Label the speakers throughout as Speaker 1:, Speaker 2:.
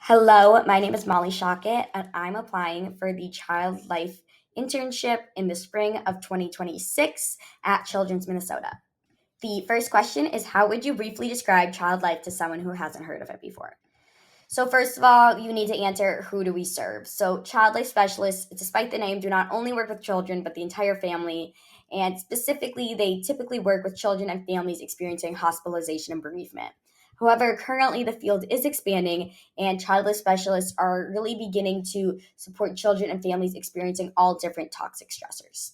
Speaker 1: Hello, my name is Molly Schochet, and I'm applying for the Child Life Internship in the spring of 2026 at Children's Minnesota. The first question is, how would you briefly describe child life to someone who hasn't heard of it before? So, first of all, you need to answer, who do we serve? So, child life specialists, despite the name, do not only work with children, but the entire family. And specifically, they typically work with children and families experiencing hospitalization and bereavement. However, currently the field is expanding, and child life specialists are really beginning to support children and families experiencing all different toxic stressors.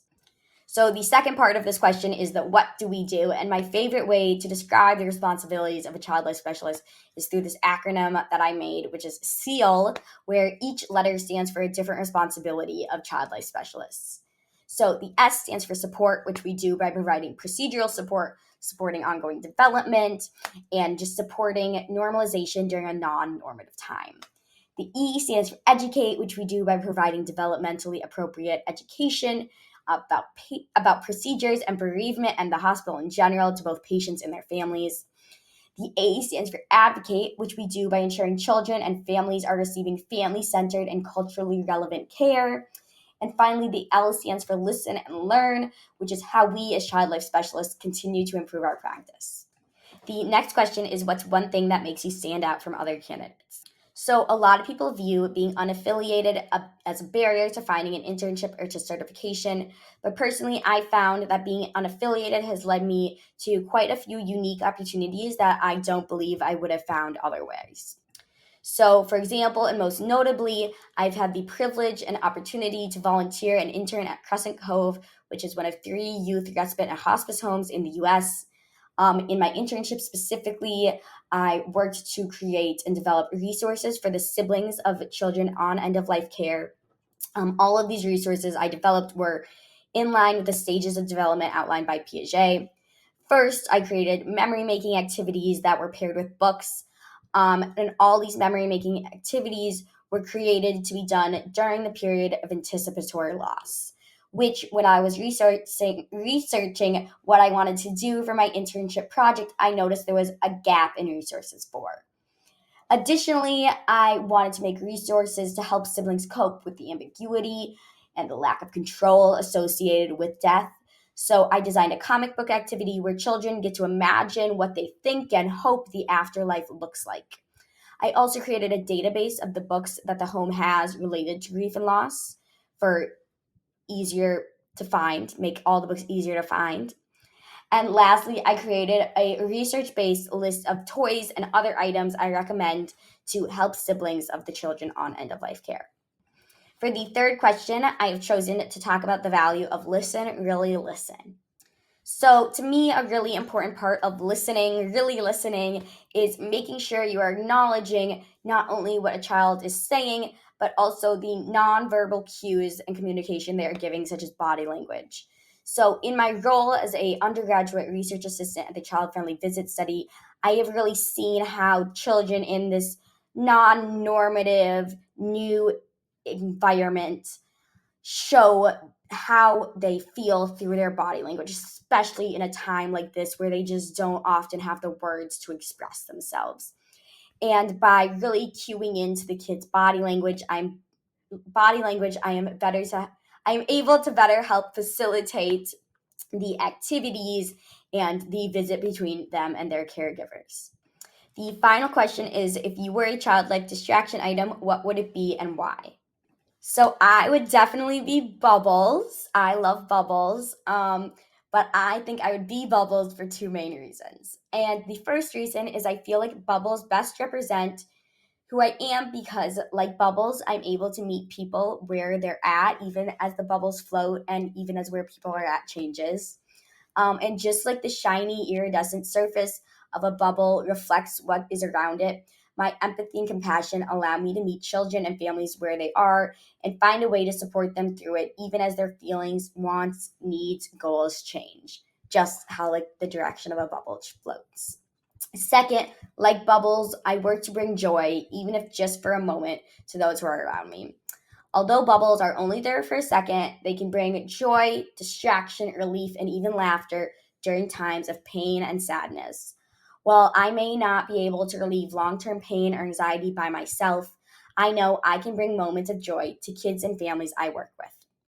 Speaker 1: So the second part of this question is that what do we do? And my favorite way to describe the responsibilities of a child life specialist is through this acronym that I made, which is SEAL, where each letter stands for a different responsibility of child life specialists. So the S stands for support, which we do by providing procedural support, supporting ongoing development, and just supporting normalization during a non-normative time. The E stands for educate, which we do by providing developmentally appropriate education about procedures and bereavement and the hospital in general to both patients and their families. The A stands for advocate, which we do by ensuring children and families are receiving family-centered and culturally relevant care. And finally, the L stands for listen and learn, which is how we as child life specialists continue to improve our practice. The next question is, what's one thing that makes you stand out from other candidates? So, a lot of people view being unaffiliated as a barrier to finding an internship or to certification. But personally, I found that being unaffiliated has led me to quite a few unique opportunities that I don't believe I would have found otherwise. So, for example, and most notably, I've had the privilege and opportunity to volunteer and intern at Crescent Cove, which is one of three youth respite and hospice homes in the US. In my internship specifically, I worked to create and develop resources for the siblings of children on end of life care. All of these resources I developed were in line with the stages of development outlined by Piaget. First, I created memory making activities that were paired with books. And all these memory making activities were created to be done during the period of anticipatory loss, which, when I was researching what I wanted to do for my internship project, I noticed there was a gap in resources for. Additionally, I wanted to make resources to help siblings cope with the ambiguity and the lack of control associated with death. So I designed a comic book activity where children get to imagine what they think and hope the afterlife looks like. I also created a database of the books that the home has related to grief and loss for easier to find, make all the books easier to find. And lastly, I created a research based list of toys and other items I recommend to help siblings of the children on end of life care. For the third question, I have chosen to talk about the value of listen, really listen. So, to me, a really important part of listening, really listening, is making sure you are acknowledging not only what a child is saying, but also the nonverbal cues and communication they are giving, such as body language. So, in my role as a undergraduate research assistant at the Child Friendly Visit Study, I have really seen how children in this non-normative new environment show how they feel through their body language, especially in a time like this where they just don't often have the words to express themselves. And by really cueing into the kids' I am able to better help facilitate the activities and the visit between them and their caregivers. The final question is, if you were a childlike distraction item, what would it be and why? So I would definitely be Bubbles. I love Bubbles. But I think I would be Bubbles for two main reasons. And the first reason is I feel like Bubbles best represent who I am because, like Bubbles, I'm able to meet people where they're at, even as the bubbles float and even as where people are at changes. And just like the shiny iridescent surface of a bubble reflects what is around it, my empathy and compassion allow me to meet children and families where they are and find a way to support them through it, even as their feelings, wants, needs, goals change, just how like the direction of a bubble floats. Second, like Bubbles, I work to bring joy, even if just for a moment, to those who are around me. Although bubbles are only there for a second, they can bring joy, distraction, relief, and even laughter during times of pain and sadness. While I may not be able to relieve long term pain or anxiety by myself, I know I can bring moments of joy to kids and families I work with.